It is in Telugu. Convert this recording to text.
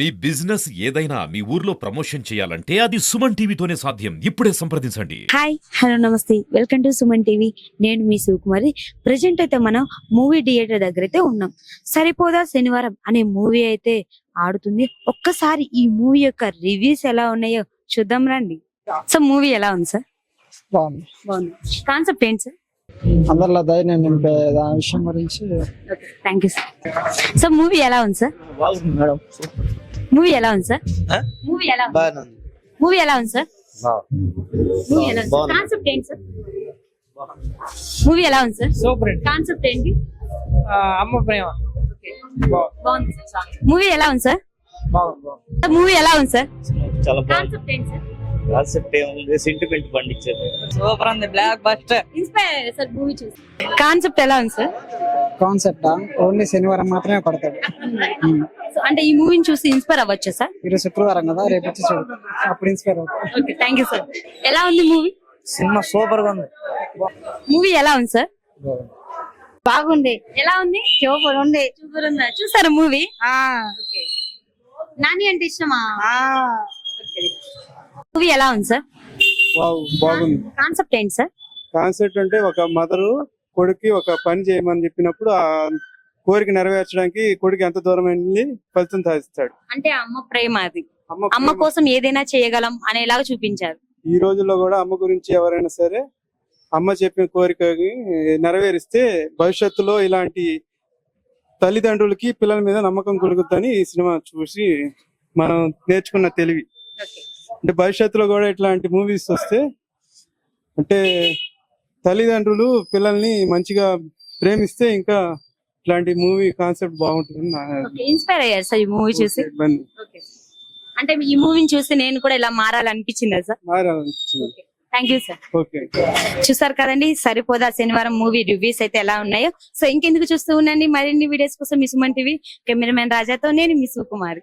మీ బిజినెస్ ఏదైనా మీ ఊర్లో ప్రమోషన్ చేయాలంటే అది సుమన్ టీవీతోనే సాధ్యం. ఇప్పుడే సంప్రదించండి. హాయ్ హలో నమస్తే, వెల్కమ్ టు సుమన్ టీవీ. నేను మీ సుకుమారి. ప్రెజెంట్ అయితే మనం మూవీ థియేటర్ దగ్గర అయితే ఉన్నాం. సరిపోదా శనివారం అనే మూవీ అయితే ఆడుతుంది. ఒక్కసారి ఈ మూవీ యొక్క రివ్యూస్ ఎలా ఉన్నాయో చూద్దాం రండి. సో మూవీ ఎలా ఉంది సార్? బాగుంది. కాన్సెప్ట్ ఏంటి సార్? అందరిలో ధైర్యం నింపే ఆ విషయం గురించి. Thank you sir. So movie ఎలా ఉంది సార్? బాగుంది మేడం. మూవీ ఎలా ఉంది సార్? మూవీ ఎలా ఉంది? మూవీ ఎలా ఉంది సార్? మూవీ ఎలా ఉంది? కాన్సెప్ట్ ఏంటి సార్? మూవీ ఎలా ఉంది సార్? సూపర్. కాన్సెప్ట్ ఏంటి? అమ్మ ప్రేమ. బాగుంది సార్. మూవీ ఎలా ఉంది సార్? బాగుంది. మూవీ ఎలా ఉంది సార్? చాలా బాగుంది. కాన్సెప్ట్ ఏంటి సార్? కాన్సెప్ట్ ఏముంది, సెంటిమెంట్ పండించేది. సూపర్ ఉంది. Block buster. Inspire sir movie చూసి. కాన్సెప్ట్ ఎలా ఉంది సార్? కాన్సెప్ట్ ఓన్లీ శనివారం మాత్రమే పడతాడు. సో అంటే ఈ మూవీని చూసి ఇన్స్పైర్ అవ్వచ్చా సార్? ఈరోజు శుక్రవారం కదా, రేపు వచ్చి చూడు, అప్పుడు ఇన్స్పైర్ అవుతుంది. Okay, thank you sir. ఎలా ఉంది మూవీ? సినిమా సూపర్ గా ఉంది. మూవీ ఎలా ఉంది సార్? బాగుంది. ఎలా ఉంది? సూపర్ ఉంది. సూపర్ ఉందా? చూసారా మూవీ? ఆ నాని అంటే ఇష్టమా? ఆ మూవీ ఎలా ఉంది సార్? బాగుంది. కాన్సెప్ట్ ఏంటి సార్? కాన్సెప్ట్ అంటే ఒక మదరు కొడుక్కి ఒక పని చేయమని చెప్పినప్పుడు ఆ కోరిక నెరవేర్చడానికి కొడుకు ఎంత దూరం వెళ్ళి ఫలితం సాధిస్తాడు. అంటే అమ్మ ప్రేమ అది. అమ్మ ప్రేమ. కోసం ఏదైనా చేయగలం అనేలాగా చూపించారు. ఈ రోజుల్లో కూడా అమ్మ గురించి ఎవరైనా సరే అమ్మ చెప్పిన కోరికకి నెరవేరిస్తే భవిష్యత్తులో ఇలాంటి తల్లిదండ్రులకి పిల్లల మీద నమ్మకం కలుగుతుందని ఈ సినిమా చూసి మనం నేర్చుకున్న తెలివి. అంటే భవిష్యత్తులో కూడా ఇట్లాంటి మూవీస్ వస్తే అంటే తల్లిదండ్రులు పిల్లల్ని మంచిగా ప్రేమిస్తే ఇంకా ఇట్లాంటి మూవీ కాన్సెప్ట్ బాగుంటుంది. ఇన్స్పైర్ అయ్యారు సార్ ఈ మూవీ చూసి? అంటే ఈ మూవీని చూసి నేను కూడా ఇలా మారాలనిపించిందా సార్? మారాలనిపించింది. Thank you sir. ఓకే, చూసారు కదండి, సరిపోదా శనివారం మూవీ రివ్యూస్ అయితే ఎలా ఉన్నాయో. సో ఇంకెందుకు చూస్తూ ఉండండి మరిన్ని వీడియోస్ కోసం మీ సుమన్ టీవీ. కెమెరామెన్ రాజాతో నేను మీ సుకుమారి.